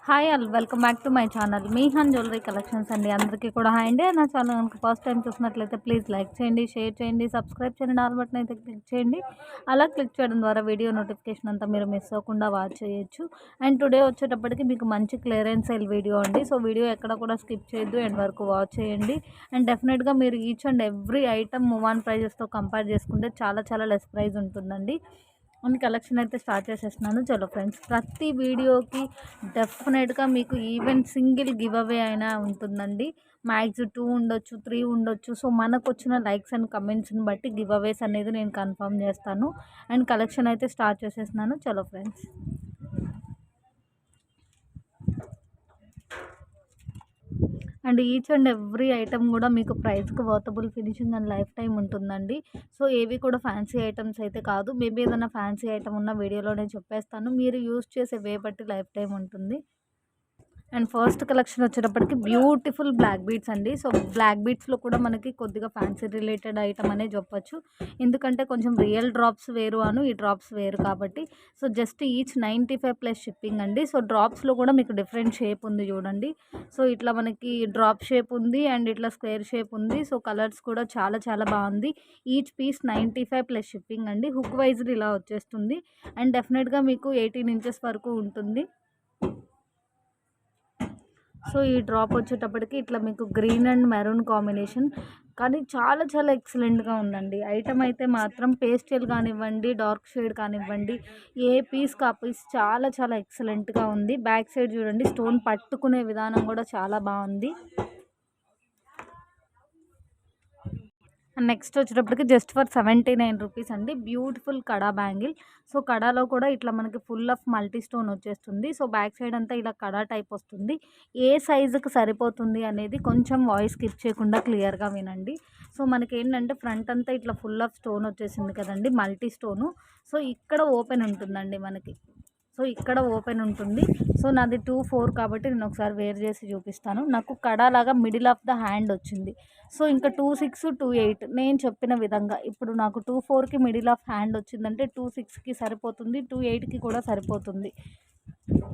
Hi all welcome back to my channel మీహాన్ jewellery collections అండి. అందరికీ కూడా హాయ్ అండి. నా ఛానల్ కనుక ఫస్ట్ టైం చూసినట్లయితే ప్లీజ్ లైక్ చేయండి, షేర్ చేయండి, సబ్స్క్రైబ్ చేయండి, ఆల్ బటన్ అయితే క్లిక్ చేయండి. అలా క్లిక్ చేయడం ద్వారా వీడియో నోటిఫికేషన్ అంతా మీరు మిస్ అవ్వకుండా వాచ్ చేయొచ్చు. అండ్ టుడే వచ్చేటప్పటికి మీకు మంచి క్లియరెన్స్ సేల్ వీడియో అండి. సో వీడియో ఎక్కడ కూడా స్కిప్ చేయొద్దు, ఎండ్ వరకు వాచ్ చేయండి. అండ్ డెఫినెట్గా మీరు each and every item move on ప్రైజెస్తో కంపేర్ చేసుకుంటే చాలా లెస్ ప్రైస్ ఉంటుందండి. అండ్ కలెక్షన్ అయితే స్టార్ట్ చేసేస్తున్నాను. చలో ఫ్రెండ్స్, ప్రతి వీడియోకి డెఫినెట్గా మీకు ఈవెన్ సింగిల్ గివ్ అవే అయినా ఉంటుందండి. మ్యాక్స్ 2 ఉండొచ్చు, 3 ఉండొచ్చు. సో మనకు వచ్చిన లైక్స్ అండ్ కమెంట్స్ని బట్టి గివ్ అవేస్ అనేది నేను కన్ఫర్మ్ చేస్తాను. అండ్ కలెక్షన్ అయితే స్టార్ట్ చేసేస్తున్నాను. చలో friends, and each and every item కూడా మీకు ప్రైస్కి worthable finishing and life time ఉంటుందండి. సో ఏవి కూడా ఫ్యాన్సీ ఐటమ్స్ అయితే కాదు. మేబీ ఏదైనా ఫ్యాన్సీ ఐటమ్ ఉన్న వీడియోలో నేను చెప్పేస్తాను. మీరు యూజ్ చేసే వే బట్టి లైఫ్ టైం ఉంటుంది. అండ్ ఫస్ట్ కలెక్షన్ వచ్చేటప్పటికి బ్యూటిఫుల్ బ్లాక్ బీడ్స్ అండి. సో బ్లాక్ బీడ్స్లో కూడా మనకి కొద్దిగా ఫ్యాన్సీ రిలేటెడ్ ఐటమ్ అనే చెప్పొచ్చు. ఎందుకంటే కొంచెం రియల్ డ్రాప్స్ వేరు ఈ డ్రాప్స్ వేరు కాబట్టి. సో జస్ట్ ఈచ్ 95+ షిప్పింగ్ అండి. సో డ్రాప్స్లో కూడా మీకు డిఫరెంట్ షేప్ ఉంది చూడండి. సో ఇట్లా మనకి డ్రాప్ షేప్ ఉంది అండ్ ఇట్లా స్క్వేర్ షేప్ ఉంది. సో కలర్స్ కూడా చాలా బాగుంది. ఈచ్ పీస్ 95+ షిప్పింగ్ అండి. హుక్ వైజ్ ఇలా వచ్చేస్తుంది. అండ్ డెఫినెట్గా మీకు 18 ఇంచెస్ వరకు ఉంటుంది. సో ఈ డ్రాప్ వచ్చేటప్పటికి ఇట్లా మీకు గ్రీన్ అండ్ మెరూన్ కాంబినేషన్, కానీ చాలా ఎక్సలెంట్గా ఉందండి. ఐటమ్ అయితే మాత్రం పేస్టల్ కానివ్వండి, డార్క్ షేడ్ కానివ్వండి, ఏ పీస్కి ఆ పీస్ చాలా ఎక్సలెంట్గా ఉంది. బ్యాక్ సైడ్ చూడండి, స్టోన్ పట్టుకునే విధానం కూడా చాలా బాగుంది. నెక్స్ట్ వచ్చేటప్పటికి జస్ట్ ఫర్ 79 రూపీస్ అండి. బ్యూటిఫుల్ కడా బ్యాంగిల్. సో కడాలో కూడా ఇట్లా మనకి ఫుల్ ఆఫ్ మల్టీ స్టోన్ వచ్చేస్తుంది. సో బ్యాక్ సైడ్ అంతా ఇలా కడా టైప్ వస్తుంది. ఏ సైజుకి సరిపోతుంది అనేది కొంచెం వాయిస్ స్కిప్ చేయకుండా క్లియర్గా వినండి. సో మనకి ఏంటంటే ఫ్రంట్ అంతా ఇట్లా ఫుల్ ఆఫ్ స్టోన్ వచ్చేసింది కదండి, మల్టీ స్టోను. సో ఇక్కడ ఓపెన్ ఉంటుందండి మనకి. సో ఇక్కడ ఓపెన్ ఉంటుంది. సో నాది 2-4 కాబట్టి నేను ఒకసారి వేర్ చేసి చూపిస్తాను. నాకు కడాలాగా మిడిల్ ఆఫ్ ద హ్యాండ్ వచ్చింది. సో ఇంకా 2-6, 2-8 నేను చెప్పిన విధంగా ఇప్పుడు నాకు 2-4కి మిడిల్ ఆఫ్ హ్యాండ్ వచ్చిందంటే 2-6కి సరిపోతుంది, 2-8కి కూడా సరిపోతుంది.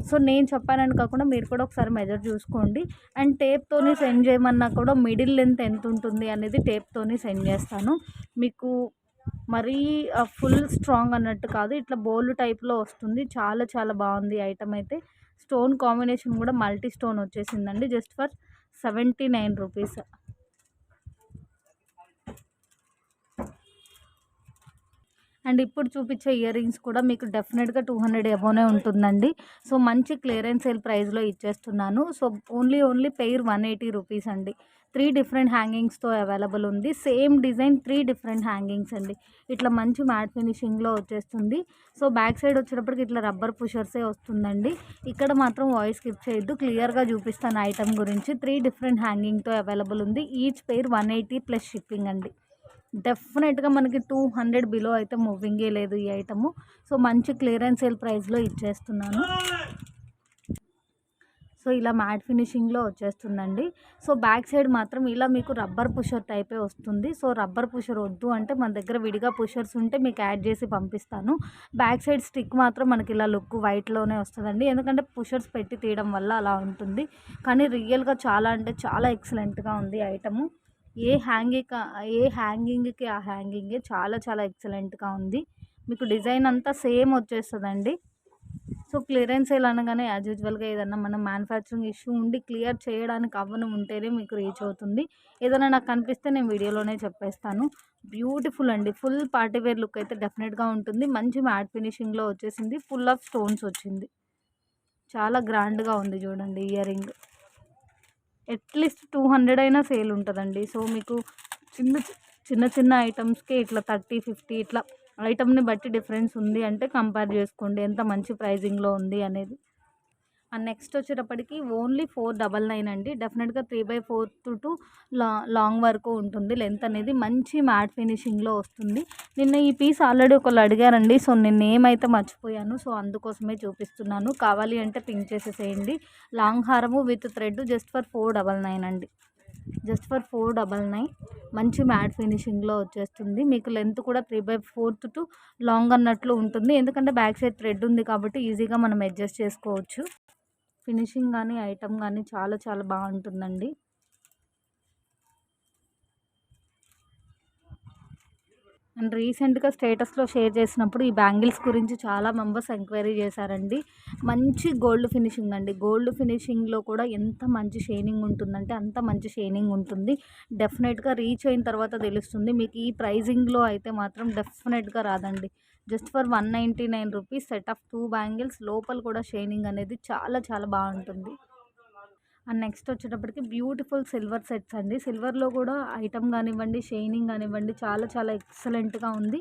సో నేను చెప్పానని కాకుండా మీరు కూడా ఒకసారి మెజర్ చూసుకోండి. అండ్ టేప్తోని సెండ్ చేయమన్నా కూడా మిడిల్ లెంత్ ఎంత ఉంటుంది అనేది టేప్తోని సెండ్ చేస్తాను మీకు. మరీ ఫుల్ స్ట్రాంగ్ అన్నట్టు కాదు, ఇట్లా బోల్ టైప్లో వస్తుంది. చాలా బాగుంది ఐటమ్ అయితే. స్టోన్ కాంబినేషన్ కూడా మల్టీ స్టోన్ వచ్చేసిందండి. Just for 79 rupees. అండ్ ఇప్పుడు చూపించే ఇయర్ రింగ్స్ కూడా మీకు డెఫినెట్గా 200 అబోనే ఉంటుందండి. సో మంచి క్లియరెన్స్ సేల్ ప్రైస్లో ఇచ్చేస్తున్నాను. సో ఓన్లీ పెయిర్ 180 రూపీస్ అండి. 3 డిఫరెంట్ హ్యాంగింగ్స్తో అవైలబుల్ ఉంది. సేమ్ డిజైన్ 3 డిఫరెంట్ హ్యాంగింగ్స్ అండి. ఇట్లా మంచి మ్యాట్ ఫినిషింగ్లో వచ్చేస్తుంది. సో బ్యాక్ సైడ్ వచ్చేటప్పటికి ఇట్లా రబ్బర్ పుషర్సే వస్తుందండి. ఇక్కడ మాత్రం వాయిస్ స్కిప్ చేయొద్దు, క్లియర్గా చూపిస్తాను ఐటమ్ గురించి. 3 డిఫరెంట్ హ్యాంగింగ్తో అవైలబుల్ ఉంది. ఈచ్ పెయిర్ 180+ షిప్పింగ్ అండి. డెఫినెట్గా మనకి 200 బిలో అయితే మూవింగే లేదు ఈ ఐటము. సో మంచి క్లియరెన్స్ సేల్ ప్రైస్లో ఇచ్చేస్తున్నాను. సో ఇలా మ్యాట్ ఫినిషింగ్లో వచ్చేస్తుందండి. సో బ్యాక్ సైడ్ మాత్రం ఇలా మీకు రబ్బర్ పుషర్ టైపే వస్తుంది. సో రబ్బర్ పుషర్ వద్దు అంటే మన దగ్గర విడిగా పుషర్స్ ఉంటే మీకు యాడ్ చేసి పంపిస్తాను. బ్యాక్ సైడ్ స్టిక్ మాత్రం మనకి ఇలా లుక్ వైట్లోనే వస్తుందండి. ఎందుకంటే పుషర్స్ పెట్టి తీయడం వల్ల అలా ఉంటుంది. కానీ రియల్గా చాలా ఎక్సలెంట్గా ఉంది ఐటము. ఏ హ్యాంగింగ్కి ఆ హ్యాంగింగే చాలా ఎక్సలెంట్గా ఉంది. మీకు డిజైన్ అంతా సేమ్ వచ్చేస్తుందండి. సో క్లియరెన్స్ సేల్ అనగానే యాజ్ యూజువల్గా ఏదన్నా మనం మ్యానుఫ్యాక్చరింగ్ ఇష్యూ ఉండి క్లియర్ చేయడానికి అవ్వను ఉంటేనే మీకు రీచ్ అవుతుంది. ఏదైనా నాకు కనిపిస్తే నేను వీడియోలోనే చెప్పేస్తాను. బ్యూటిఫుల్ అండి. ఫుల్ పార్టీవేర్ లుక్ అయితే డెఫినెట్గా ఉంటుంది. మంచి మ్యాట్ ఫినిషింగ్లో వచ్చేసింది. ఫుల్ ఆఫ్ స్టోన్స్ వచ్చింది. చాలా గ్రాండ్గా ఉంది చూడండి ఇయర్ రింగ్. అట్లీస్ట్ 200 అయినా సేల్ ఉంటుందండి. సో మీకు చిన్న ఐటమ్స్కే ఇట్లా 30-50 ఇట్లా ఐటమ్ని బట్టి డిఫరెన్స్ ఉంది అంటే కంపేర్ చేసుకోండి ఎంత మంచి ప్రైజింగ్లో ఉంది అనేది. అండ్ నెక్స్ట్ వచ్చేటప్పటికి ఓన్లీ 499 అండి. డెఫినెట్గా 3/4 to లాంగ్ వరకు ఉంటుంది లెంత్ అనేది. మంచి మ్యాట్ ఫినిషింగ్లో వస్తుంది. నిన్న ఈ పీస్ ఆల్రెడీ ఒకళ్ళు అడిగారండి. సో నేను ఏమైతే మర్చిపోయాను, సో అందుకోసమే చూపిస్తున్నాను. కావాలి అంటే పింక్ చేసేసేయండి. లాంగ్ హారము విత్ థ్రెడ్ జస్ట్ ఫర్ 499 అండి. Just for 499. మంచి మ్యాట్ ఫినిషింగ్లో వచ్చేస్తుంది. మీకు లెంత్ కూడా 3/4 to లాంగ్ అన్నట్లు ఉంటుంది. ఎందుకంటే బ్యాక్ సైడ్ థ్రెడ్ ఉంది కాబట్టి ఈజీగా మనం అడ్జస్ట్ చేసుకోవచ్చు. ఫినిషింగ్ కానీ ఐటమ్ కానీ చాలా చాలా బాగుంటుందండి. అండ్ రీసెంట్‌గా స్టేటస్‌లో షేర్ చేసినప్పుడు ఈ బ్యాంగిల్స్ గురించి చాలా మెంబర్స్ ఎంక్వైరీ చేశారండి. మంచి గోల్డ్ ఫినిషింగ్ అండి. గోల్డ్ ఫినిషింగ్‌లో కూడా ఎంత మంచి షైనింగ్ ఉంటుందంటే అంత మంచి షైనింగ్ ఉంటుంది. డెఫినెట్‌గా రీచ్ అయిన తర్వాత తెలుస్తుంది. మీకు ఈ ప్రైజింగ్‌లో అయితే మాత్రం డెఫినెట్‌గా రాదండి. జస్ట్ ఫర్ రూ. 199 సెట్ ఆఫ్ 2 బ్యాంగిల్స్, లోపల కూడా షైనింగ్ అనేది చాలా చాలా బాగుంటుంది. అండ్ నెక్స్ట్ వచ్చేటప్పటికి బ్యూటిఫుల్ సిల్వర్ సెట్స్ అండి. సిల్వర్‌లో కూడా ఐటమ్ కానివ్వండి, షైనింగ్ కానివ్వండి చాలా చాలా ఎక్సలెంట్‌గా ఉంది.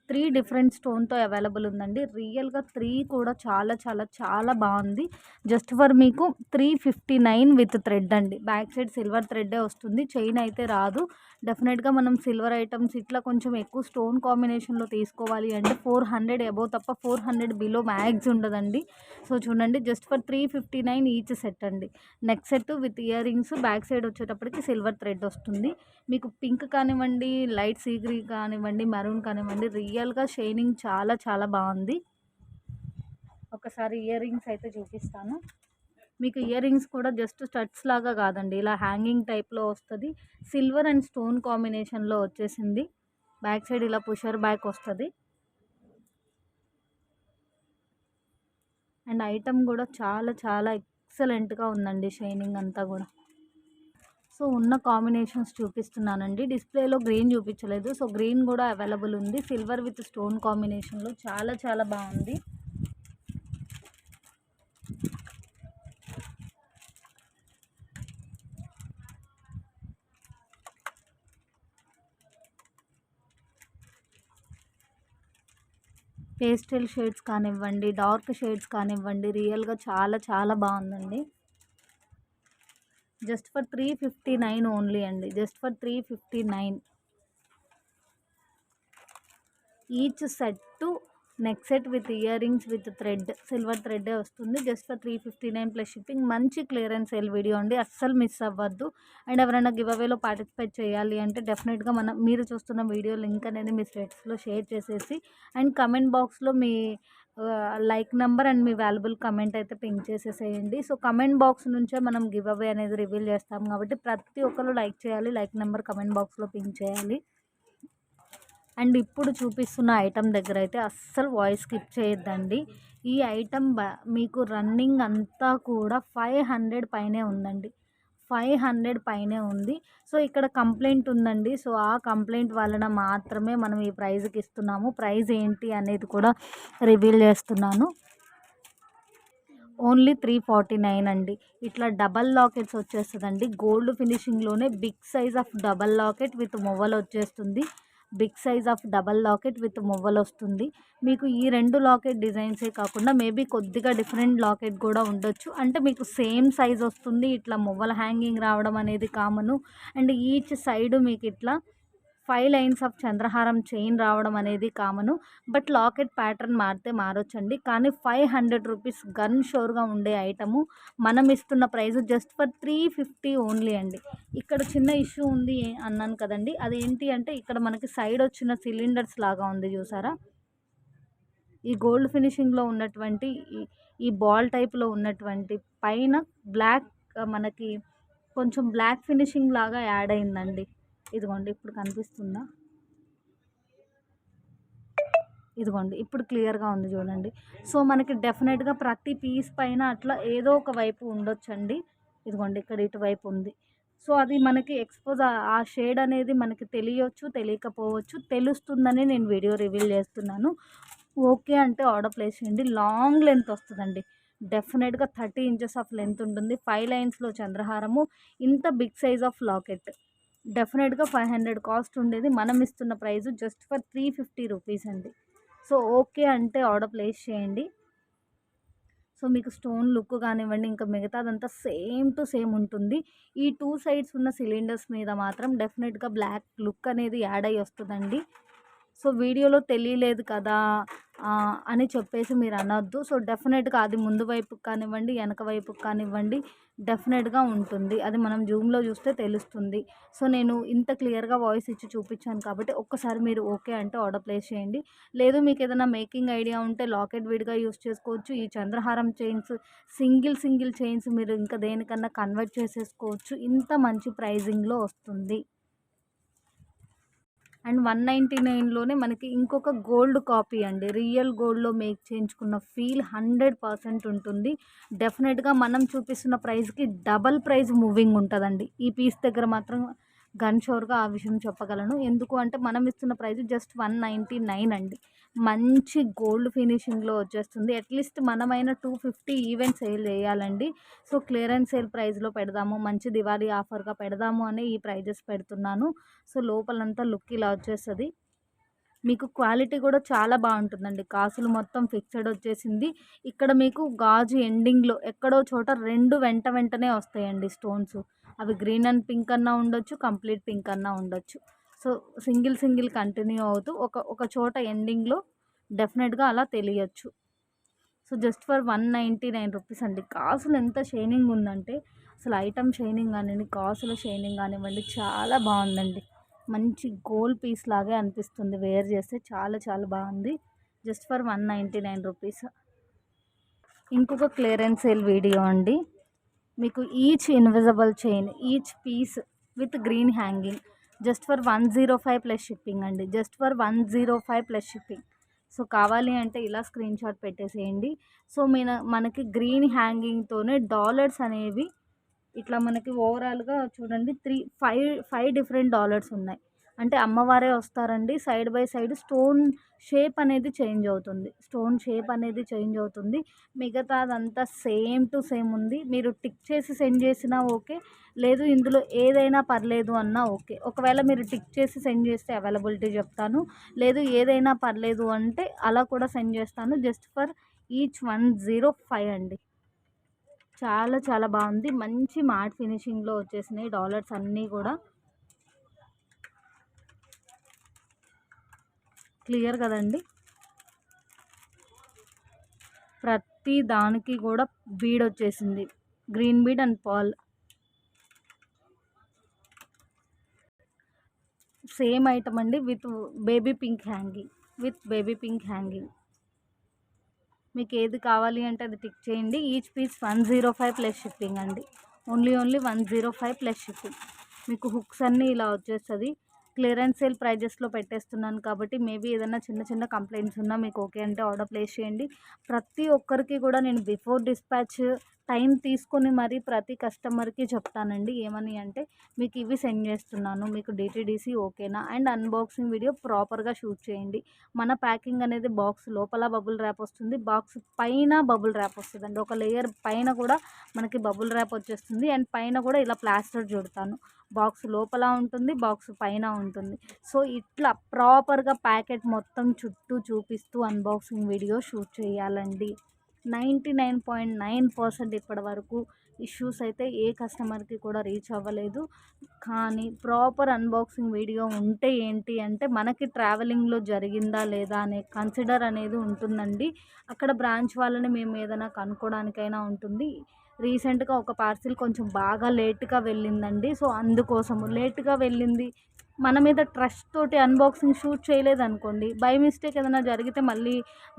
3 డిఫరెంట్ స్టోన్‌తో అవైలబుల్ ఉందండి. రియల్‌గా 3 కూడా చాలా చాలా చాలా బాగుంది. జస్ట్ ఫర్ మీకు 359 విత్ థ్రెడ్ అండి. బ్యాక్ సైడ్ సిల్వర్ థ్రెడ్డే వస్తుంది. చైన్ అయితే రాదు. డెఫినెట్‌గా మనం సిల్వర్ ఐటమ్స్ ఇట్లా కొంచెం ఎక్కువ స్టోన్ కాంబినేషన్‌లో తీసుకోవాలి అంటే 400 అబోవ్ తప్ప 400 బిలో మ్యాక్స్ ఉండదండి. సో చూడండి, జస్ట్ ఫర్ 359 ఈచ్ సెట్ అండి. Neck set with ear rings, back side వచ్చేటప్పటికి సిల్వర్ థ్రెడ్ వస్తుంది. మీకు పింక్ కానివ్వండి, లైట్ సీ గ్రీన్ కానివ్వండి, మెరూన్ కానివ్వండి, రియల్‌గా షైనింగ్ చాలా చాలా బాగుంది. ఒకసారి ఇయర్ రింగ్స్ అయితే చూపిస్తాను. మీకు ఇయర్ రింగ్స్ కూడా జస్ట్ స్టడ్స్ లాగా కాదండి, ఇలా హ్యాంగింగ్ టైప్‌లో వస్తది. సిల్వర్ అండ్ స్టోన్ కాంబినేషన్‌లో వచ్చేసింది. బ్యాక్ సైడ్ ఇలా పుషర్ బ్యాక్ వస్తది. అండ్ ఐటమ్ కూడా చాలా చాలా ఎక్సలెంట్‌గా ఉందండి షైనింగ్ అంతా కూడా. సో ఉన్న కాంబినేషన్స్ చూపిస్తున్నానండి. డిస్ప్లేలో గ్రీన్ చూపించలేదు. సో గ్రీన్ కూడా అవైలబుల్ ఉంది. సిల్వర్ విత్ స్టోన్ కాంబినేషన్‌లో చాలా చాలా బాగుంది. పేస్టల్ షేడ్స్ కానివ్వండి, డార్క్ షేడ్స్ కానివ్వండి, రియల్‌గా చాలా చాలా బాగుందండి. జస్ట్ ఫర్ 359 ఓన్లీ అండి. Just for 359 each set. Neck set with ear rings with thread, silver థ్రెడ్డే వస్తుంది. Just for 359 plus shipping. మంచి క్లియరెన్స్ సేల్ వీడియో అండి, అస్సలు మిస్ అవ్వద్దు. అండ్ ఎవరైనా గివ్ అవేలో పార్టిసిపేట్ చేయాలి అంటే డెఫినెట్గా మీరు చూస్తున్న వీడియో లింక్ అనేది మీ స్టేటస్లో షేర్ చేసేసి అండ్ కమెంట్ బాక్స్లో మీ లైక్ నెంబర్ అండ్ మీ వాల్యుబుల్ కమెంట్ అయితే పింక్ చేసేసేయండి. సో కమెంట్ బాక్స్ నుంచే మనం గివ్ అవే అనేది రివీల్ చేస్తాం కాబట్టి ప్రతి ఒక్కరు లైక్ చేయాలి, లైక్ నెంబర్ కమెంట్ బాక్స్లో పింక్ చేయాలి. అండ్ ఇప్పుడు చూపిస్తున్న ఐటమ్ దగ్గర అయితే అస్సలు వాయిస్ స్కిప్ చేయొద్దండి. ఈ ఐటమ్ మీకు రన్నింగ్ అంతా కూడా 500 పైనే ఉందండి. 500 పైనే ఉంది. సో ఇక్కడ కంప్లైంట్ ఉందండి. సో ఆ కంప్లైంట్ వలన మాత్రమే మనం ఈ ప్రైజ్కి ఇస్తున్నాము. ప్రైజ్ ఏంటి అనేది కూడా రివీల్ చేస్తున్నాను. ఓన్లీ 349 అండి. ఇట్లా డబల్ లాకెట్స్ వచ్చేస్తుందండి. గోల్డ్ ఫినిషింగ్లోనే big size of double locket with మొవ్వలు వచ్చేస్తుంది. Big size of double locket with మొవ్వలు వస్తుంది. మీకు ఈ 2 లాకెట్ డిజైన్సే కాకుండా మేబీ కొద్దిగా డిఫరెంట్ లాకెట్ కూడా ఉండొచ్చు. అంటే మీకు సేమ్ సైజ్ వస్తుంది. ఇట్లా మొవ్వల హ్యాంగింగ్ రావడం అనేది కామను. అండ్ ఈచ్ సైడ్ మీకు ఇట్లా 5 లైన్స్ ఆఫ్ చంద్రహారం చైన్ రావడం అనేది కామను. బట్ లాకెట్ ప్యాటర్న్ మారితే మారొచ్చండి. కానీ 500 రూపీస్ గన్ షోర్గా ఉండే ఐటము మనం ఇస్తున్న ప్రైస్ జస్ట్ ఫర్ 350 ఓన్లీ అండి. ఇక్కడ చిన్న ఇష్యూ ఉంది అన్నాను కదండి, అదేంటి అంటే ఇక్కడ మనకి సైడ్ వచ్చిన సిలిండర్స్ లాగా ఉంది చూసారా. ఈ గోల్డ్ ఫినిషింగ్లో ఉన్నటువంటి ఈ బాల్ టైప్లో ఉన్నటువంటి పైన బ్లాక్ మనకి కొంచెం బ్లాక్ ఫినిషింగ్ లాగా యాడ్ అయిందండి. ఇదిగోండి ఇప్పుడు కనిపిస్తుందా, ఇదిగోండి ఇప్పుడు క్లియర్గా ఉంది చూడండి. సో మనకి డెఫినెట్గా ప్రతి పీస్ పైన అట్లా ఏదో ఒక వైపు ఉండొచ్చండి. ఇదిగోండి ఇక్కడ ఇటువైపు ఉంది. సో అది మనకి ఎక్స్పోజ్ ఆ షేడ్ అనేది మనకి తెలియచ్చు, తెలియకపోవచ్చు. తెలుస్తుందని నేను వీడియో రివీల్ చేస్తున్నాను. ఓకే అంటే ఆర్డర్ ప్లేస్ చేయండి. లాంగ్ లెంత్ వస్తుందండి. డెఫినెట్గా 30 ఇంచెస్ ఆఫ్ లెంత్ ఉంటుంది. 5 లైన్స్లో చంద్రహారము, ఇంత బిగ్ సైజ్ ఆఫ్ లాకెట్. డెఫినెట్గా 500 కాస్ట్ ఉండేది. మనం ఇస్తున్న ప్రైస్ జస్ట్ ఫర్ 350 రూపీస్ అండి. సో ఓకే అంటే ఆర్డర్ ప్లేస్ చేయండి. సో మీకు స్టోన్ లుక్ కానివ్వండి, ఇంకా మిగతాదంతా సేమ్ టు సేమ్ ఉంటుంది. ఈ 2 సైడ్స్ ఉన్న సిలిండర్స్ మీద మాత్రం డెఫినెట్గా బ్లాక్ లుక్ అనేది యాడ్ అయ్యి వస్తుందండి. సో వీడియోలో తెలియలేదు కదా అని చెప్పేసి మీరు అనొద్దు. సో డెఫినెట్గా అది ముందు వైపుకి కానివ్వండి, వెనక వైపుకి కానివ్వండి డెఫినెట్గా ఉంటుంది. అది మనం జూమ్లో చూస్తే తెలుస్తుంది. సో నేను ఇంత క్లియర్గా వాయిస్ ఇచ్చి చూపించాను కాబట్టి ఒక్కసారి మీరు ఓకే అంటే ఆర్డర్ ప్లేస్ చేయండి. లేదు మీకు ఏదైనా మేకింగ్ ఐడియా ఉంటే లాకెట్ విడిగా యూస్ చేసుకోవచ్చు. ఈ చంద్రహారం చైన్స్ సింగిల్ చైన్స్ మీరు ఇంకా దేనికన్నా కన్వర్ట్ చేసేసుకోవచ్చు. ఇంత మంచి ప్రైజింగ్లో వస్తుంది. అండ్ 199లోనే మనకి ఇంకొక గోల్డ్ కాపీ అండి. రియల్ గోల్డ్‌లో మేక్ చేయించుకున్న ఫీల్ 100% ఉంటుంది. డెఫినెట్‌గా మనం చూపిస్తున్న ప్రైస్‌కి డబల్ ప్రైస్ మూవింగ్ ఉంటదండి. ఈ పీస్ దగ్గర మాత్రం గన్ షూర్‌గా ఆ విషయం చెప్పగలను. ఎందుకు అంటే మనం ఇస్తున్న ప్రైస్ జస్ట్ 199 అండి. మంచి గోల్డ్ ఫినిషింగ్‌లో వచ్చేస్తుంది. అట్‌లీస్ట్ మనమైనా 250 ఈవెంట్ సేల్ చేయాలండి. సో క్లియరెన్స్ సేల్ ప్రైస్‌లో పెడదాము. మంచి దివాళీ ఆఫర్‌గా పెడదాము అని ఈ ప్రైజెస్ పెడుతున్నాను. సో లోపలంతా లుక్ ఇలా వచ్చేస్తుంది. మీకు క్వాలిటీ కూడా చాలా బాగుంటుందండి. కాసులు మొత్తం ఫిక్స్డ్ వచ్చేసింది. ఇక్కడ మీకు గాజు ఎండింగ్లో ఎక్కడో చోట 2 వెంటనే వస్తాయండి స్టోన్స్. అవి గ్రీన్ అండ్ పింక్ అన్నా ఉండొచ్చు, కంప్లీట్ పింక్ అన్నా ఉండొచ్చు. సో సింగిల్ కంటిన్యూ అవుతూ ఒక చోట ఎండింగ్లో డెఫినెట్గా అలా తెలియచ్చు. సో జస్ట్ ఫర్ 199 రూపీస్ అండి. కాసులు ఎంత షైనింగ్ ఉందంటే అసలు ఐటమ్ షైనింగ్ కానివ్వండి, కాసుల షైనింగ్ కానివ్వండి చాలా బాగుందండి. మంచి గోల్డ్ పీస్ లాగే అనిపిస్తుంది వేర్ చేస్తే. చాలా బాగుంది. Just for 199 rupees. ఇంకొక క్లియరెన్స్ సేల్ వీడియో అండి. మీకు each invisible chain, each piece with green hanging just for 105 plus shipping అండి. Just for 105 plus shipping. So కావాలి అంటే ఇలా స్క్రీన్ షాట్ పెట్టేసేయండి. సో మనకి గ్రీన్ హ్యాంగింగ్తోనే డాలర్స్ అనేవి ఇట్లా మనకి ఓవరాల్గా చూడండి 5 డిఫరెంట్ డాలర్స్ ఉన్నాయి. అంటే అమ్మవారే వస్తారండి. Side by side stone shape అనేది చేంజ్ అవుతుంది. మిగతాదంతా సేమ్ టు సేమ్ ఉంది. మీరు టిక్ చేసి సెండ్ చేసినా ఓకే, లేదు ఇందులో ఏదైనా పర్లేదు అన్నా ఓకే. ఒకవేళ మీరు టిక్ చేసి సెండ్ చేస్తే అవైలబిలిటీ చెప్తాను, లేదు ఏదైనా పర్లేదు అంటే అలా కూడా సెండ్ చేస్తాను. జస్ట్ ఫర్ ఈచ్ 105 అండి. చాలా బాగుంది. మంచి మ్యాట్ ఫినిషింగ్లో వచ్చేసినాయి డాలర్స్ అన్నీ కూడా. క్లియర్ కదండి. ప్రతి దానికి కూడా బీడ్ వచ్చేసింది. గ్రీన్ బీడ్ అండ్ పాల్ సేమ్ ఐటమ్ అండి. With baby pink hanging. మీకు ఏది కావాలి అంటే అది టిక్ చేయండి. ఈచ్ పీస్ 105 ప్లస్ షిప్పింగ్ అండి. Only 105 plus shipping. మీకు హుక్స్ అన్నీ ఇలా వచ్చేస్తుంది. క్లియరెన్స్ సేల్ ప్రైజెస్లో పెట్టేస్తున్నాను కాబట్టి మేబీ ఏదైనా చిన్న కంప్లైంట్స్ ఉన్నా మీకు ఓకే అంటే ఆర్డర్ ప్లేస్ చేయండి. ప్రతి ఒక్కరికి కూడా నేను బిఫోర్ డిస్పాచ్ టైం తీసుకొని మరీ ప్రతి కస్టమర్కి చెప్తానండి. ఏమని అంటే మీకు ఇవి సెండ్ చేస్తున్నాను, మీకు డిటీడీసీ ఓకేనా, అండ్ అన్బాక్సింగ్ వీడియో ప్రాపర్గా షూట్ చేయండి. మన ప్యాకింగ్ అనేది బాక్స్ లోపల బబుల్ ర్యాప్ వస్తుంది, బాక్స్ పైన బబుల్ ర్యాప్ వస్తుందండి. ఒక లేయర్ పైన కూడా మనకి బబుల్ ర్యాప్ వచ్చేస్తుంది, అండ్ పైన కూడా ఇలా ప్లాస్టర్ చుడతాను. బాక్స్ లోపల ఉంటుంది, బాక్స్ పైన ఉంటుంది. సో ఇట్లా ప్రాపర్గా ప్యాకెట్ మొత్తం చుట్టూ చూపిస్తూ అన్బాక్సింగ్ వీడియో షూట్ చేయాలండి. 99.9% ఇప్పటి వరకు ఇష్యూస్ అయితే ఏ కస్టమర్కి కూడా రీచ్ అవ్వలేదు. కానీ ప్రాపర్ అన్బాక్సింగ్ వీడియో ఉంటే ఏంటి అంటే మనకి ట్రావెలింగ్లో జరిగిందా లేదా అనే కన్సిడర్ అనేది ఉంటుందండి. అక్కడ బ్రాంచ్ వాళ్ళని మేము ఏదైనా కనుక్కోవడానికైనా ఉంటుంది. రీసెంట్గా ఒక పార్సిల్ కొంచెం బాగా లేట్గా వెళ్ళిందండి. సో అందుకోసము లేట్గా వెళ్ళింది, మన మీద ట్రస్ట్ తోటి అన్బాక్సింగ్ షూట్ చేయలేదనుకోండి, బై మిస్టేక్ ఏదైనా జరిగితే మళ్ళీ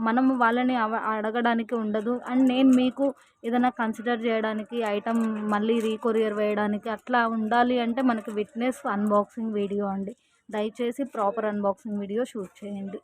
మనం వాళ్ళని అడగడానికి ఉండదు. అండ్ నేను మీకు ఏదైనా కన్సిడర్ చేయడానికి ఐటమ్ మళ్ళీ రీకొరియర్ వేయడానికి అట్లా ఉండాలి అంటే మనకి విట్నెస్ అన్బాక్సింగ్ వీడియో అండి. దయచేసి ప్రాపర్ అన్బాక్సింగ్ వీడియో షూట్ చేయండి.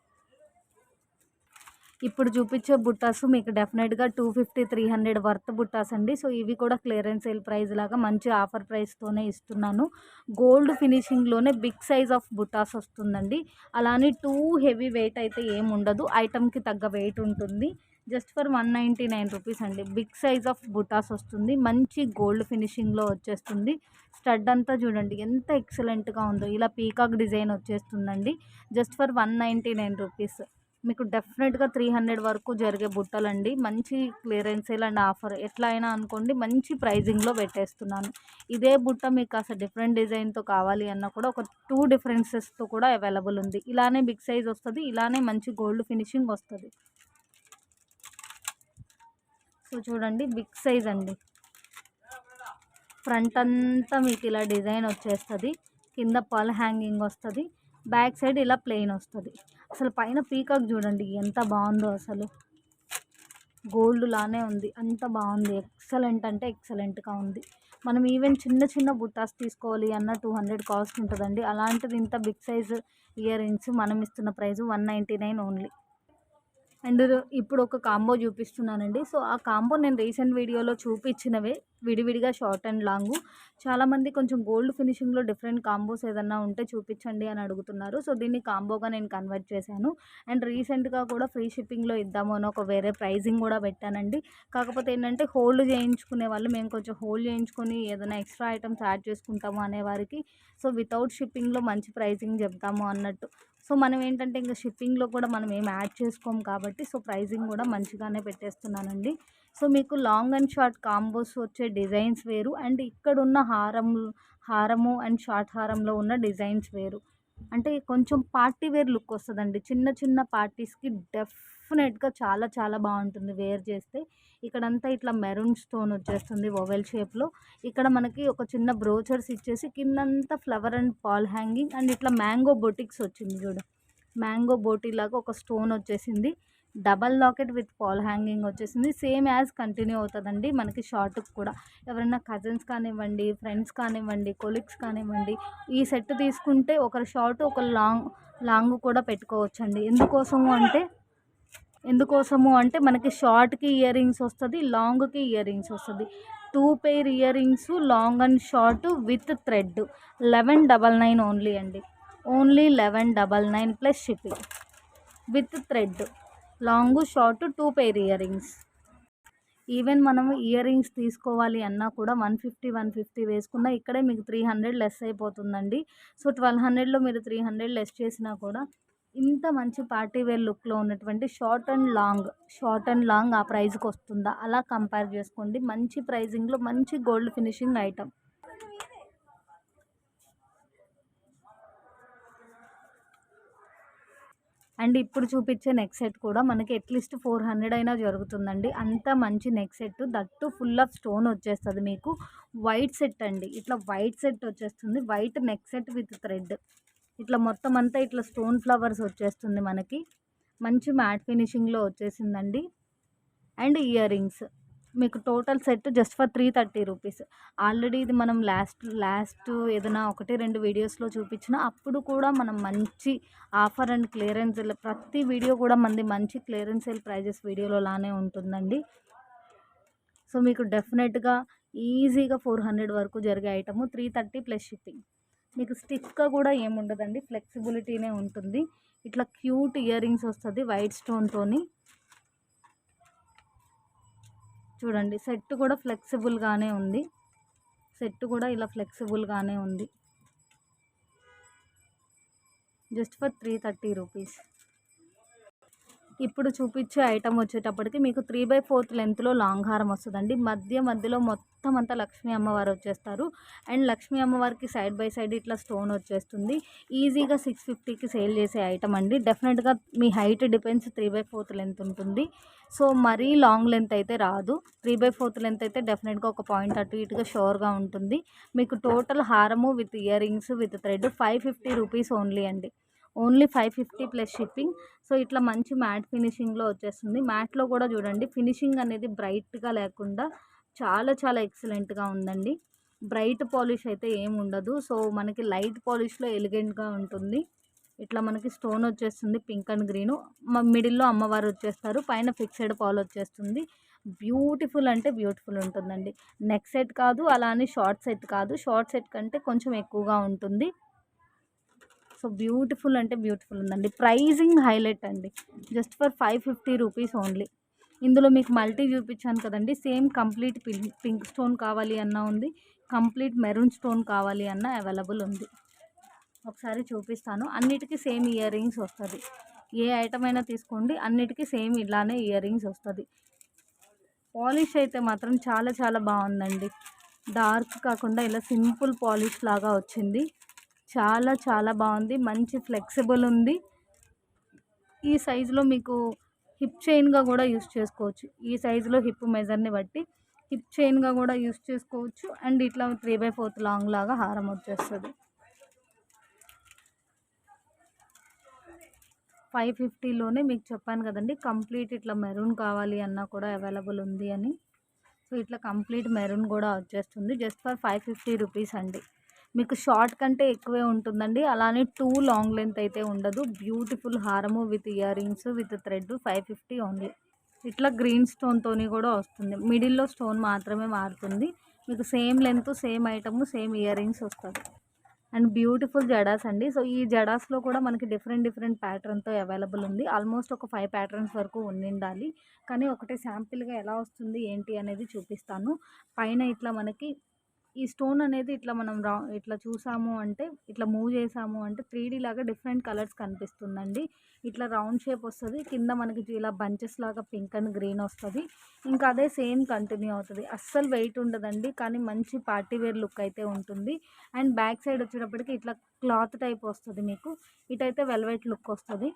ఇప్పుడు చూపించే బుట్టాస్ మీకు డెఫినెట్గా 250-300 వర్త్ బుట్టాస్ అండి. సో ఇవి కూడా క్లియరెన్స్ సేల్ ప్రైస్ లాగా మంచి ఆఫర్ ప్రైస్తోనే ఇస్తున్నాను. గోల్డ్ ఫినిషింగ్లోనే బిగ్ సైజ్ ఆఫ్ బుట్టాస్ వస్తుందండి. అలానే టూ హెవీ వెయిట్ అయితే ఏమి ఉండదు, ఐటమ్కి తగ్గ వెయిట్ ఉంటుంది. జస్ట్ ఫర్ 199 రూపీస్ అండి. బిగ్ సైజ్ ఆఫ్ బుట్టాస్ వస్తుంది, మంచి గోల్డ్ ఫినిషింగ్లో వచ్చేస్తుంది. స్టడ్ అంతా చూడండి ఎంత ఎక్సలెంట్గా ఉందో, ఇలా పీకాక్ డిజైన్ వచ్చేస్తుందండి. Just for 199 rupees. మీకు డెఫినెట్గా 300 వరకు జరిగే బుట్టలండి. మంచి క్లియరెన్స్ సేల్ అండ్ ఆఫర్ ఎట్లా అయినా అనుకోండి, మంచి ప్రైజింగ్లో పెట్టేస్తున్నాను. ఇదే బుట్ట మీకు కాస్త డిఫరెంట్ డిజైన్తో కావాలి అన్నా కూడా ఒక 2 డిఫరెన్సెస్తో కూడా అవైలబుల్ ఉంది. ఇలానే బిగ్ సైజ్ వస్తుంది, ఇలానే మంచి గోల్డ్ ఫినిషింగ్ వస్తుంది. సో చూడండి, బిగ్ సైజ్ అండి. ఫ్రంట్ అంతా మీకు ఇలా డిజైన్ వచ్చేస్తుంది, కింద పల్ హ్యాంగింగ్ వస్తుంది, బ్యాక్ సైడ్ ఇలా ప్లెయిన్ వస్తుంది. అసలు పైన పీకాక్ చూడండి ఎంత బాగుందో, అసలు గోల్డ్ లానే ఉంది, అంత బాగుంది. ఎక్సలెంట్ అంటే ఎక్సలెంట్గా ఉంది. మనం ఈవెన్ చిన్న చిన్న బుట్టాస్ తీసుకోవాలి అన్న 200 కాస్ట్ ఉంటుందండి. అలాంటిది ఇంత బిగ్ సైజ్ ఇయర్ రింగ్స్ మనం ఇస్తున్న ప్రైస్ 199 ఓన్లీ. అండ్ ఇప్పుడు ఒక కాంబో చూపిస్తున్నానండి. సో ఆ కాంబో నేను రీసెంట్ వీడియోలో చూపించినవే, విడివిడిగా షార్ట్ అండ్ లాంగు. చాలామంది కొంచెం గోల్డ్ ఫినిషింగ్లో డిఫరెంట్ కాంబోస్ ఏదన్నా ఉంటే చూపించండి అని అడుగుతున్నారు. సో దీన్ని కాంబోగా నేను కన్వర్ట్ చేశాను. అండ్ రీసెంట్గా కూడా ఫ్రీ షిప్పింగ్లో ఇద్దాము అని ఒక వేరే ప్రైజింగ్ కూడా పెట్టానండి. కాకపోతే ఏంటంటే హోల్డ్ చేయించుకునే వాళ్ళు, మేము కొంచెం హోల్డ్ చేయించుకొని ఏదైనా ఎక్స్ట్రా ఐటమ్స్ యాడ్ చేసుకుంటాము అనేవారికి సో వితౌట్ షిప్పింగ్లో మంచి ప్రైజింగ్ చెప్తాము అన్నట్టు. సో మనం ఏంటంటే ఇంకా షిప్పింగ్లో కూడా మనం ఏం యాడ్ చేసుకోము కాబట్టి సో ప్రైజింగ్ కూడా మంచిగానే పెట్టేస్తున్నానండి. సో మీకు లాంగ్ అండ్ షార్ట్ కాంబోస్ వచ్చే డిజైన్స్ వేరు, అండ్ ఇక్కడ ఉన్న హారము అండ్ షార్ట్ హారంలో ఉన్న డిజైన్స్ వేరు. అంటే కొంచెం పార్టీ వేర్ లుక్ వస్తుందండి. చిన్న చిన్న పార్టీస్కి డెఫినెట్గా చాలా చాలా బాగుంటుంది వేర్ చేస్తే. ఇక్కడంతా ఇట్లా మెరూన్ స్టోన్ వచ్చేస్తుంది ఓవెల్ షేప్లో. ఇక్కడ మనకి ఒక చిన్న బ్రోచర్స్ ఇచ్చేసి కిందంతా flower and pearl hanging, and ఇట్లా మ్యాంగో బొటిక్స్ వచ్చింది చూడు, మ్యాంగో బోటీ లాగా ఒక స్టోన్ వచ్చేసింది. Double locket with pearl hanging వచ్చేసింది. సేమ్ యాజ్ కంటిన్యూ అవుతుందండి మనకి షార్ట్కి కూడా. ఎవరైనా కజిన్స్ కానివ్వండి, ఫ్రెండ్స్ కానివ్వండి, కొలీగ్స్ కానివ్వండి, ఈ సెట్ తీసుకుంటే ఒకరు షార్ట్ ఒకరు లాంగ్ కూడా పెట్టుకోవచ్చండి. ఎందుకోసము అంటే మనకి షార్ట్కి ఇయర్ రింగ్స్ వస్తుంది, లాంగ్కి ఇయర్ రింగ్స్ వస్తుంది. 2 pair ear rings long and short with thread 1199 only అండి. Only 1199 plus shipping with thread. Long short 2 pair ear rings. Even మనం ఇయర్ రింగ్స్ తీసుకోవాలి అన్నా కూడా 150 వేసుకున్నా ఇక్కడే మీకు 300 లెస్ అయిపోతుందండి. సో 1200లో మీరు 300 లెస్ చేసినా కూడా ఇంత మంచి పార్టీ వేర్ లుక్లో ఉన్నటువంటి షార్ట్ అండ్ లాంగ్ ఆ ప్రైస్కి వస్తుందా అలా కంపేర్ చేసుకోండి. మంచి ప్రైజింగ్లో మంచి గోల్డ్ ఫినిషింగ్ ఐటమ్. అండ్ ఇప్పుడు చూపించే నెక్ సెట్ కూడా మనకి అట్లీస్ట్ 400 అయినా జరుగుతుందండి. అంత మంచి neck set, that full of stone వచ్చేస్తుంది మీకు. వైట్ సెట్ అండి, ఇట్లా వైట్ సెట్ వచ్చేస్తుంది. White neck set with thread, ఇట్లా మొత్తం అంతా ఇట్లా స్టోన్ ఫ్లవర్స్ వచ్చేస్తుంది మనకి. మంచి మ్యాట్ ఫినిషింగ్లో వచ్చేసిందండి. అండ్ ఇయర్ రింగ్స్ మీకు total set just for 330 rupees. Already ఇది మనం లాస్ట్ ఏదైనా 1-2 వీడియోస్లో చూపించిన అప్పుడు కూడా మనం మంచి ఆఫర్ అండ్ క్లియరెన్స్ సేల్, ప్రతి వీడియో కూడా మనది మంచి క్లియరెన్స్ సేల్ ప్రైజెస్ వీడియోలో లానే ఉంటుందండి. సో మీకు డెఫినెట్గా ఈజీగా 400 వరకు జరిగే ఐటము 330 ప్లస్ షిప్పింగ్. మీకు స్టిక్గా కూడా ఏముండదండి, ఫ్లెక్సిబిలిటీనే ఉంటుంది. ఇట్లా క్యూట్ ఇయర్ రింగ్స్ వస్తుంది వైట్ స్టోన్తోని. చూడండి సెట్ కూడా ఫ్లెక్సిబుల్గానే ఉంది, సెట్ కూడా ఇలా ఫ్లెక్సిబుల్గానే ఉంది. Just for 330 rupees. ఇప్పుడు చూపించే ఐటమ్ వచ్చేటప్పటికి మీకు 3/4 లెంత్లో లాంగ్ హారం వస్తుందండి. మధ్యలో మొత్తం అంతా లక్ష్మీ అమ్మవారు వచ్చేస్తారు. అండ్ లక్ష్మీ అమ్మవారికి సైడ్ బై సైడ్ ఇట్లా స్టోన్ వచ్చేస్తుంది. ఈజీగా 650కి సేల్ చేసే ఐటమ్ అండి. డెఫినెట్గా మీ హైట్ డిపెండ్స్, 3/4 లెంత్ ఉంటుంది. సో మరీ లాంగ్ లెంత్ అయితే రాదు. 3/4 లెంత్ అయితే డెఫినెట్గా ఒక పాయింట్ అటు ఇటుగా షోర్గా ఉంటుంది. మీకు టోటల్ హారము with ear rings with thread 550 rupees only అండి. Only 550 plus shipping. సో ఇట్లా మంచి మ్యాట్ ఫినిషింగ్లో వచ్చేస్తుంది. మ్యాట్లో కూడా చూడండి ఫినిషింగ్ అనేది బ్రైట్గా లేకుండా చాలా చాలా ఎక్సలెంట్గా ఉందండి. బ్రైట్ పాలిష్ అయితే ఏమి ఉండదు. సో మనకి లైట్ పాలిష్లో ఎలిగెంట్గా ఉంటుంది. ఇట్లా మనకి స్టోన్ వచ్చేస్తుంది పింక్ అండ్ గ్రీను. మిడిల్లో అమ్మవారు వచ్చేస్తారు, పైన ఫిక్స్డ్ పాల్ వచ్చేస్తుంది. బ్యూటిఫుల్ అంటే బ్యూటిఫుల్ ఉంటుందండి. నెక్ సెట్ కాదు, అలా అని షార్ట్ సెట్ కాదు, షార్ట్ సెట్ కంటే కొంచెం ఎక్కువగా ఉంటుంది. సో బ్యూటిఫుల్ అంటే బ్యూటిఫుల్ ఉందండి. ప్రైజింగ్ హైలైట్ అండి, జస్ట్ ఫర్ 550 రూపీస్ ఓన్లీ. ఇందులో మీకు మల్టీ చూపించాను కదండి, సేమ్ కంప్లీట్ పింక్ స్టోన్ కావాలి అన్నా ఉంది, కంప్లీట్ మెరూన్ స్టోన్ కావాలి అన్నా అవైలబుల్ ఉంది. ఒకసారి చూపిస్తాను. అన్నిటికీ సేమ్ ఇయర్ రింగ్స్ వస్తుంది. ఏ ఐటమ్ అయినా తీసుకోండి, అన్నిటికీ సేమ్ ఇలానే ఇయర్ రింగ్స్ వస్తుంది. పాలిష్ అయితే మాత్రం చాలా చాలా బాగుందండి. డార్క్ కాకుండా ఇలా సింపుల్ పాలిష్ లాగా వచ్చింది. చాలా చాలా బాగుంది. మంచి ఫ్లెక్సిబుల్ ఉంది. ఈ సైజులో మీకు హిప్ చైన్గా కూడా యూస్ చేసుకోవచ్చు. ఈ సైజులో హిప్ మెజర్ని బట్టి హిప్ చైన్గా కూడా యూస్ చేసుకోవచ్చు. అండ్ ఇట్లా 3/4 లాంగ్ లాగా హారం వచ్చేస్తుంది. 550లోనే మీకు చెప్పాను కదండి, కంప్లీట్ ఇట్లా మెరూన్ కావాలి అన్నా కూడా అవైలబుల్ ఉంది అని. సో ఇట్లా కంప్లీట్ మెరూన్ కూడా వచ్చేస్తుంది. జస్ట్ ఫర్ 550 రూపీస్ అండి. మీకు షార్ట్ కంటే ఎక్కువే ఉంటుందండి. అలానే టూ లాంగ్ లెంత్ అయితే ఉండదు. బ్యూటిఫుల్ హారము with ear rings with thread 550 only. ఇట్లా గ్రీన్ స్టోన్తోని కూడా వస్తుంది. మిడిల్లో స్టోన్ మాత్రమే మారుతుంది. మీకు same length, same item, same ear rings వస్తుంది. అండ్ బ్యూటిఫుల్ జడాస్ అండి. సో ఈ జడాస్లో కూడా మనకి డిఫరెంట్ డిఫరెంట్ ప్యాటర్న్తో అవైలబుల్ ఉంది. ఆల్మోస్ట్ ఒక 5 ప్యాటర్న్స్ వరకు ఉండాలి. కానీ ఒకటే శాంపిల్గా ఎలా వస్తుంది ఏంటి అనేది చూపిస్తాను. పైన ఇట్లా మనకి ఈ స్టోన్ అనేది ఇట్లా మనం ఇట్లా చూసాము అంటే, ఇట్లా మూవ్ చేసాము అంటే 3D లాగా డిఫరెంట్ కలర్స్ కనిపిస్తుందండి. ఇట్లా రౌండ్ షేప్ వస్తుంది. కింద మనకి ఇలా బంచెస్ లాగా పింక్ అండ్ గ్రీన్ వస్తుంది. ఇంకా అదే సేమ్ కంటిన్యూ అవుతుంది. అస్సలు వెయిట్ ఉండదండి, కానీ మంచి పార్టీ వేర్ లుక్ అయితే ఉంటుంది. అండ్ బ్యాక్ సైడ్ వచ్చేటప్పటికి ఇట్లా క్లాత్ టైప్ వస్తుంది. మీకు ఇటైతే వెల్వెట్ లుక్ వస్తుంది.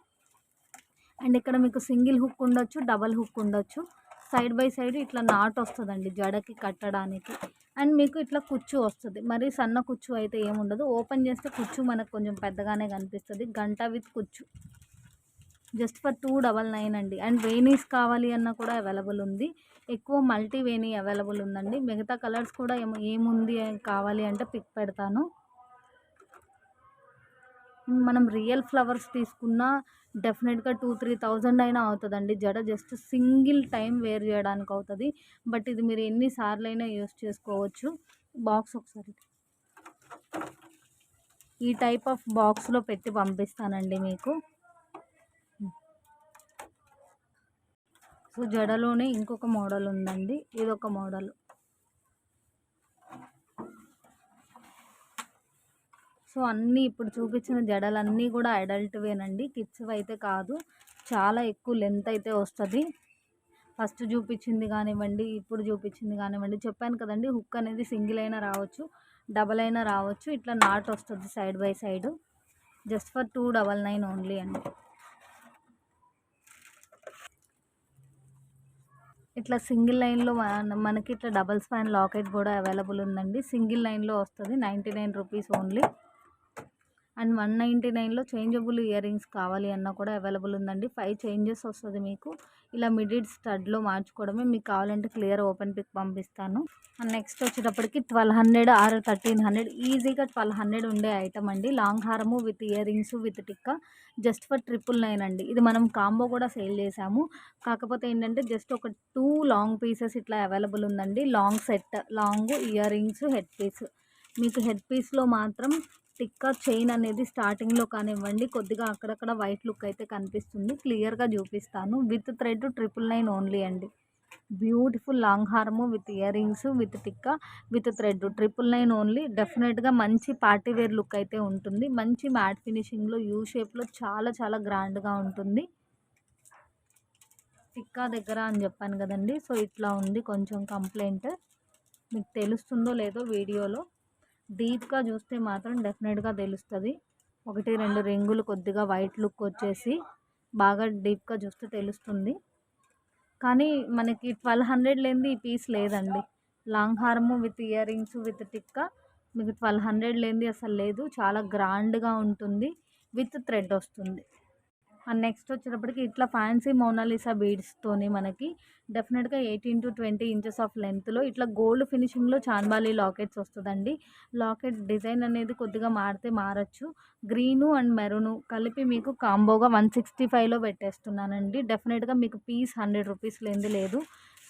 అండ్ ఇక్కడ మీకు సింగిల్ హుక్ ఉండొచ్చు, డబల్ హుక్ ఉండొచ్చు. సైడ్ బై సైడ్ ఇట్లా నాట్ వస్తుందండి జడకి కట్టడానికి. అండ్ మీకు ఇట్లా కుచ్చు వస్తుంది. మరి సన్న కుచ్చు అయితే ఏముండదు. ఓపెన్ చేస్తే కుచ్చు మనకు కొంచెం పెద్దగానే కనిపిస్తుంది. గంట విత్ కుచ్చు జస్ట్ ఫర్ 299 అండి. అండ్ వేనీస్ కావాలి అన్నా కూడా అవైలబుల్ ఉంది. ఎక్కువ మల్టీ వేనీ అవైలబుల్ ఉందండి. మిగతా కలర్స్ కూడా ఏముంది కావాలి అంటే పిక్ పెడతాను. మనం రియల్ ఫ్లవర్స్ తీసుకున్నా డెఫినెట్గా 2-3 thousand అయినా అవుతుందండి. జడ జస్ట్ సింగిల్ టైం వేర్ చేయడానికి అవుతుంది. బట్ ఇది మీరు ఎన్నిసార్లు అయినా యూస్ చేసుకోవచ్చు. బాక్స్ ఒకసారి ఈ టైప్ ఆఫ్ బాక్స్లో పెట్టి పంపిస్తానండి మీకు. సో జడలోనే ఇంకొక మోడల్ ఉందండి. ఇదొక మోడల్. సో అన్నీ ఇప్పుడు చూపించిన జడలన్నీ కూడా అడల్ట్వేనండి, కిడ్స్ అయితే కాదు. చాలా ఎక్కువ లెంత్ అయితే వస్తుంది. ఫస్ట్ చూపించింది కానివ్వండి, ఇప్పుడు చూపించింది కానివ్వండి, చెప్పాను కదండి హుక్ అనేది సింగిల్ అయినా రావచ్చు, డబల్ అయినా రావచ్చు. ఇట్లా నాట్ వస్తుంది side by side. Just for 299 only అండి. ఇట్లా సింగిల్ లైన్లో మనకి ఇట్లా డబల్ స్పాన్ లాకెట్ కూడా అవైలబుల్ ఉందండి. సింగిల్ లైన్లో వస్తుంది. 99 రూపీస్ ఓన్లీ. అండ్ 199లో చేంజబుల్ ఇయర్ రింగ్స్ కావాలి అన్నా కూడా అవైలబుల్ ఉందండి. 5 చేంజెస్ వస్తుంది మీకు. ఇలా మిడిల్ స్టడ్లో మార్చుకోవడమే. మీకు కావాలంటే క్లియర్ ఓపెన్ పిక్ పంపిస్తాను. అండ్ నెక్స్ట్ వచ్చేటప్పటికి 1200 ఆర్ 1300 ఈజీగా 1200 ఉండే ఐటమ్ అండి. లాంగ్ హారము with ear rings with tikka just for 999 అండి. ఇది మనం కాంబో కూడా సేల్ చేసాము. కాకపోతే ఏంటంటే జస్ట్ ఒక 2 లాంగ్ పీసెస్ ఇట్లా అవైలబుల్ ఉందండి. Long set, long earrings, head piece. మీకు హెడ్ పీస్లో మాత్రం టిక్కా చైన్ అనేది స్టార్టింగ్లో కానివ్వండి కొద్దిగా అక్కడక్కడ వైట్ లుక్ అయితే కనిపిస్తుంది. క్లియర్గా చూపిస్తాను. విత్ థ్రెడ్ 999 ఓన్లీ అండి. బ్యూటిఫుల్ లాంగ్ హారము with ear rings with tikka with thread 999 only. డెఫినెట్గా మంచి పార్టీ వేర్ లుక్ అయితే ఉంటుంది. మంచి మ్యాట్ ఫినిషింగ్లో యూ షేప్లో చాలా చాలా గ్రాండ్గా ఉంటుంది. టిక్కా దగ్గర అని చెప్పాను కదండి. సో ఇట్లా ఉంది కొంచెం కంప్లైంట్. మీకు తెలుస్తుందో లేదో వీడియోలో డీప్గా చూస్తే మాత్రం డెఫినెట్గా తెలుస్తుంది. 1-2 రింగులు కొద్దిగా వైట్ లుక్ వచ్చేసి బాగా డీప్గా చూస్తే తెలుస్తుంది. కానీ మనకి 1200 లేనిది ఈ పీస్ లేదండి. లాంగ్ హారము with ear rings with tikka మీకు 1200 లేనిది అసలు లేదు. చాలా గ్రాండ్గా ఉంటుంది. విత్ థ్రెడ్ వస్తుంది. అండ్ నెక్స్ట్ వచ్చేటప్పటికి ఇట్లా ఫ్యాన్సీ మోనాలిసా బీడ్స్తోని మనకి డెఫినెట్గా 18-20 ఇంచెస్ ఆఫ్ లెంత్లో ఇట్లా గోల్డ్ ఫినిషింగ్లో చాన్బాలి లాకెట్స్ వస్తుందండి. లాకెట్ డిజైన్ అనేది కొద్దిగా మారితే మారచ్చు. గ్రీను అండ్ మెరూను కలిపి మీకు కాంబోగా 165లో పెట్టేస్తున్నానండి. డెఫినెట్గా మీకు పీస్ 100 రూపీస్ లేనిది లేదు.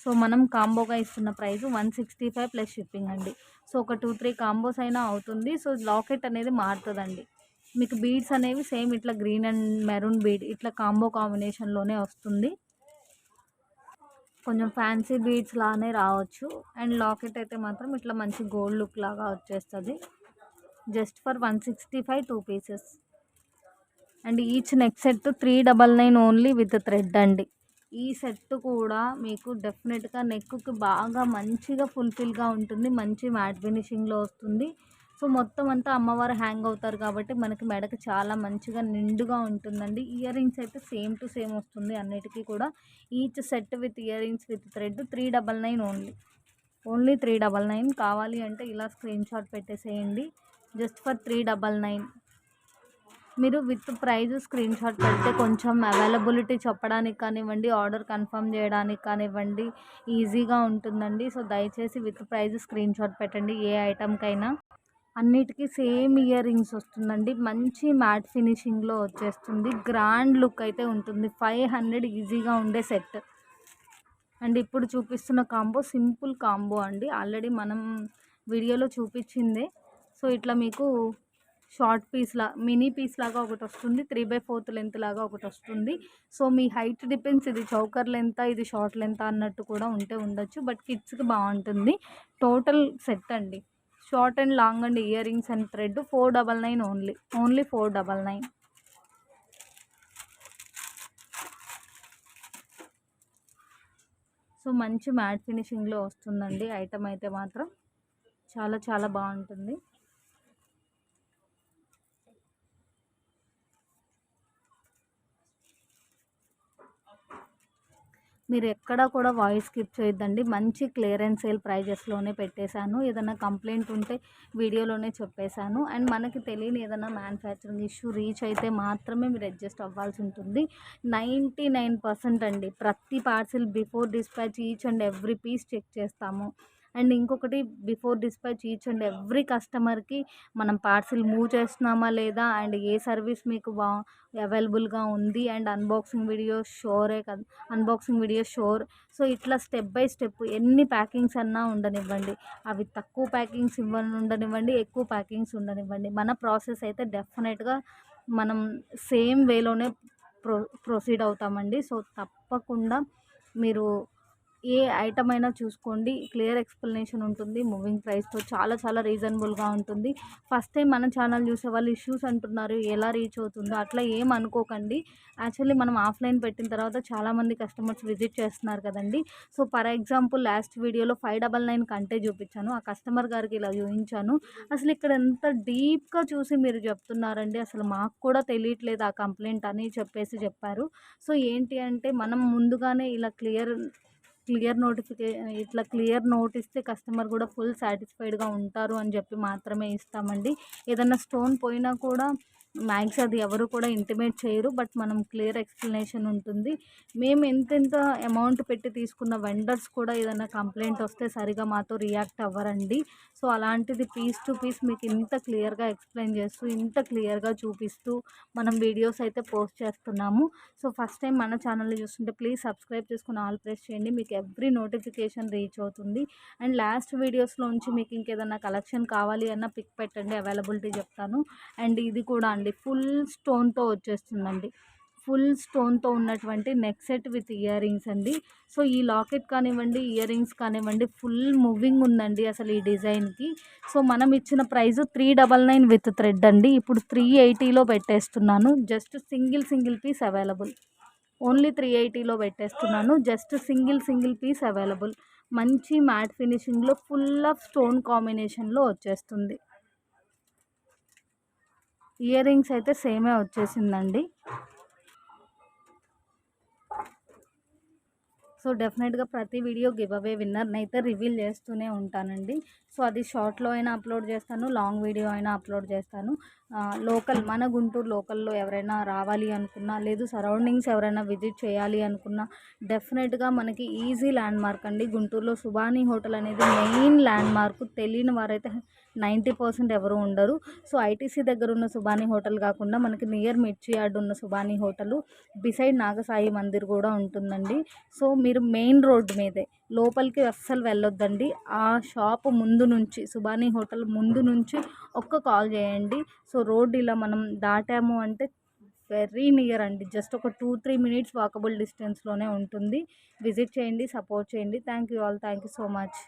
సో మనం కాంబోగా ఇస్తున్న ప్రైస్ 165 ప్లస్ షిప్పింగ్ అండి. సో ఒక 2-3 కాంబోస్ అయినా అవుతుంది. సో లాకెట్ అనేది మారుతుందండి. మీకు బీడ్స్ అనేవి సేమ్ ఇట్లా గ్రీన్ అండ్ మెరూన్ బీడ్ ఇట్లా కాంబో కాంబినేషన్లోనే వస్తుంది. కొంచెం ఫ్యాన్సీ బీడ్స్ లానే రావచ్చు. అండ్ లాకెట్ అయితే మాత్రం ఇట్లా మంచి గోల్డ్ లుక్ లాగా వచ్చేస్తుంది. Just for 165 2 pieces. And each neck set 399 only with thread అండి. ఈ సెట్ కూడా మీకు డెఫినెట్గా నెక్కి బాగా మంచిగా ఫుల్ఫిల్గా ఉంటుంది, మంచి మ్యాట్ ఫినిషింగ్లో వస్తుంది. సో మొత్తం అంతా అమ్మవారు హ్యాంగ్ అవుతారు కాబట్టి మనకి మెడకి చాలా మంచిగా నిండుగా ఉంటుందండి. ఇయర్ రింగ్స్ అయితే సేమ్ టు సేమ్ వస్తుంది అన్నిటికీ కూడా. Each set with ear rings with thread 399 only 399. కావాలి అంటే ఇలా స్క్రీన్ షాట్ పెట్టేసేయండి, జస్ట్ ఫర్ 399. మీరు విత్ ప్రైజ్ స్క్రీన్ షాట్ పెడితే కొంచెం అవైలబిలిటీ చెప్పడానికి కానివ్వండి, ఆర్డర్ కన్ఫర్మ్ చేయడానికి కానివ్వండి ఈజీగా ఉంటుందండి. సో దయచేసి విత్ ప్రైజ్ స్క్రీన్ షాట్ పెట్టండి ఏ ఐటమ్కైనా. అన్నిటికీ సేమ్ ఇయర్ రింగ్స్ వస్తుందండి, మంచి మ్యాట్ ఫినిషింగ్లో వచ్చేస్తుంది, గ్రాండ్ లుక్ అయితే ఉంటుంది. 500 ఈజీగా ఉండే సెట్ అండ్ ఇప్పుడు చూపిస్తున్న కాంబో సింపుల్ కాంబో అండి, ఆల్రెడీ మనం వీడియోలో చూపించిందే. సో ఇట్లా మీకు షార్ట్ పీస్లా మినీ పీస్ లాగా ఒకటి వస్తుంది, 3/4 లెంత్ లాగా ఒకటి వస్తుంది. సో మీ హైట్ డిపెండ్స్, ఇది చౌకర్ లెంత్ ఇది షార్ట్ లెంత్ అన్నట్టు కూడా ఉండొచ్చు, బట్ కిడ్స్కి బాగుంటుంది. టోటల్ సెట్ అండి, short and long and ear rings and thread 499 only 499. So మంచి మ్యాట్ ఫినిషింగ్లో వస్తుందండి ఐటమ్ అయితే మాత్రం చాలా చాలా బాగుంటుంది. మీరు ఎక్కడా కూడా వాయిస్ స్కిప్ చేయొద్దండి, మంచి క్లియరెన్స్ సేల్ ప్రైజెస్లోనే పెట్టేశాను. ఏదైనా కంప్లైంట్ ఉంటే వీడియోలోనే చెప్పేశాను. అండ్ మనకి తెలియని ఏదైనా మ్యానుఫ్యాక్చరింగ్ ఇష్యూ రీచ్ అయితే మాత్రమే మీరు అడ్జస్ట్ అవ్వాల్సి ఉంటుంది. 99% అండి, ప్రతి parcel before dispatch each and every piece check చేస్తాము. అండ్ ఇంకొకటి, before dispatch each and every కస్టమర్కి మనం పార్సిల్ మూవ్ చేస్తున్నామా లేదా, అండ్ ఏ సర్వీస్ మీకు అవైలబుల్గా ఉంది, అండ్ అన్బాక్సింగ్ వీడియోస్ షోరే కదా, అన్బాక్సింగ్ వీడియోస్ షోర్. సో ఇట్లా స్టెప్ బై స్టెప్ ఎన్ని ప్యాకింగ్స్ అన్నా ఉండనివ్వండి, అవి తక్కువ ప్యాకింగ్స్ ఉండనివ్వండి, ఎక్కువ ప్యాకింగ్స్ ఉండనివ్వండి, మన ప్రాసెస్ అయితే డెఫినెట్గా మనం సేమ్ వేలోనే ప్రొసీడ్ అవుతామండి. సో తప్పకుండా మీరు ఏ ఐటమ్ అయినా చూసుకోండి, క్లియర్ ఎక్స్ప్లెనేషన్ ఉంటుంది, మూవింగ్ ప్రైస్తో చాలా చాలా రీజనబుల్గా ఉంటుంది. ఫస్ట్ టైం మన ఛానల్ చూసే వాళ్ళు ఇష్యూస్ అంటున్నారు ఎలా రీచ్ అవుతుందో అట్లా ఏం అనుకోకండి. యాక్చువల్లీ మనం ఆఫ్లైన్ పెట్టిన తర్వాత చాలామంది కస్టమర్స్ విజిట్ చేస్తున్నారు కదండి. సో ఫర్ ఎగ్జాంపుల్ లాస్ట్ వీడియోలో 599 కంటే చూపించాను, ఆ కస్టమర్ గారికి ఇలా చూపించాను. అసలు ఇక్కడ ఎంత డీప్గా చూసి మీరు చెప్తున్నారండి, అసలు మాకు కూడా తెలియట్లేదు ఆ కంప్లైంట్ అని చెప్పారు. సో ఏంటి అంటే మనం ముందుగానే ఇలా క్లియర్ నోట్ ఇస్తే కస్టమర్ కూడా ఫుల్ సాటిస్ఫైడ్గా ఉంటారు అని చెప్పి మాత్రమే ఇస్తామండి. ఏదన్నా స్టోన్ పోయినా కూడా మ్యాక్స్ అది ఎవరు కూడా ఇంటిమేట్ చేయరు, బట్ మనం క్లియర్ ఎక్స్ప్లెనేషన్ ఉంటుంది. మేము ఎంతెంత అమౌంట్ పెట్టి తీసుకున్న వెండర్స్ కూడా ఏదైనా కంప్లైంట్ వస్తే సరిగా మాతో రియాక్ట్ అవ్వరండి. సో అలాంటిది పీస్ టు పీస్ మీకు ఇంత క్లియర్గా ఎక్స్ప్లెయిన్ చేస్తూ, ఇంత క్లియర్గా చూపిస్తూ మనం వీడియోస్ అయితే పోస్ట్ చేస్తున్నాము. సో ఫస్ట్ టైం మన ఛానల్ని చూస్తుంటే ప్లీజ్ సబ్స్క్రైబ్ చేసుకుని ఆల్ ప్రెస్ చేయండి, మీకు ఎవ్రీ నోటిఫికేషన్ రీచ్ అవుతుంది. అండ్ లాస్ట్ వీడియోస్లోంచి మీకు ఇంకేదైనా కలెక్షన్ కావాలి అన్న పిక్ పెట్టండి, అవైలబిలిటీ చెప్తాను. అండ్ ఇది కూడా అండి ఫుల్ స్టోన్తో వచ్చేస్తుందండి, ఫుల్ స్టోన్తో ఉన్నటువంటి neck set with ear rings అండి. సో ఈ లాకెట్ కానివ్వండి, ఇయర్ రింగ్స్ కానివ్వండి, ఫుల్ మూవింగ్ ఉందండి అసలు ఈ డిజైన్కి. సో మనం ఇచ్చిన ప్రైస్ 399 విత్ థ్రెడ్ అండి, ఇప్పుడు 380లో పెట్టేస్తున్నాను. Just single piece available, only 380లో పెట్టేస్తున్నాను. Just single piece available. మంచి మ్యాట్ ఫినిషింగ్లో ఫుల్ ఆఫ్ స్టోన్ కాంబినేషన్లో వచ్చేస్తుంది. ఇయర్ రింగ్స్ అయితే సేమే వచ్చేసిందండి. సో డెఫినెట్గా ప్రతి వీడియో గివ్ అవే విన్నర్ని అయితే రివీల్ చేస్తూనే ఉంటానండి. సో అది షార్ట్లో అయినా అప్లోడ్ చేస్తాను, లాంగ్ వీడియో అయినా అప్లోడ్ చేస్తాను. మన గుంటూరు లోకల్లో ఎవరైనా రావాలి అనుకున్నా, లేదు సరౌండింగ్స్ ఎవరైనా విజిట్ చేయాలి అనుకున్నా డెఫినెట్గా మనకి ఈజీ ల్యాండ్ మార్క్ అండి. గుంటూరులో సుబానీ హోటల్ అనేది మెయిన్ ల్యాండ్ మార్క్, తెలియని వారైతే 90% ఎవరు ఉండరు. సో ఐటీసీ దగ్గర ఉన్న సుబానీ హోటల్ కాకుండా మనకి నియర్ మిర్చి యార్డ్ ఉన్న సుబానీ హోటలు, బిసైడ్ నాగసాయి మందిర్ కూడా ఉంటుందండి. సో మీరు మెయిన్ రోడ్డు మీదే, లోపలికి అస్సలు వెళ్ళొద్దండి. ఆ షాప్ ముందు నుంచి, సుబానీ హోటల్ ముందు నుంచి ఒక్క కాల్ చేయండి. సో రోడ్ ఇలా మనం దాటాము అంటే వెరీ నియర్ అండి, జస్ట్ ఒక 2-3 మినిట్స్ వాకబుల్ డిస్టెన్స్లోనే ఉంటుంది. విజిట్ చేయండి, సపోర్ట్ చేయండి. Thank you all, thank you so much.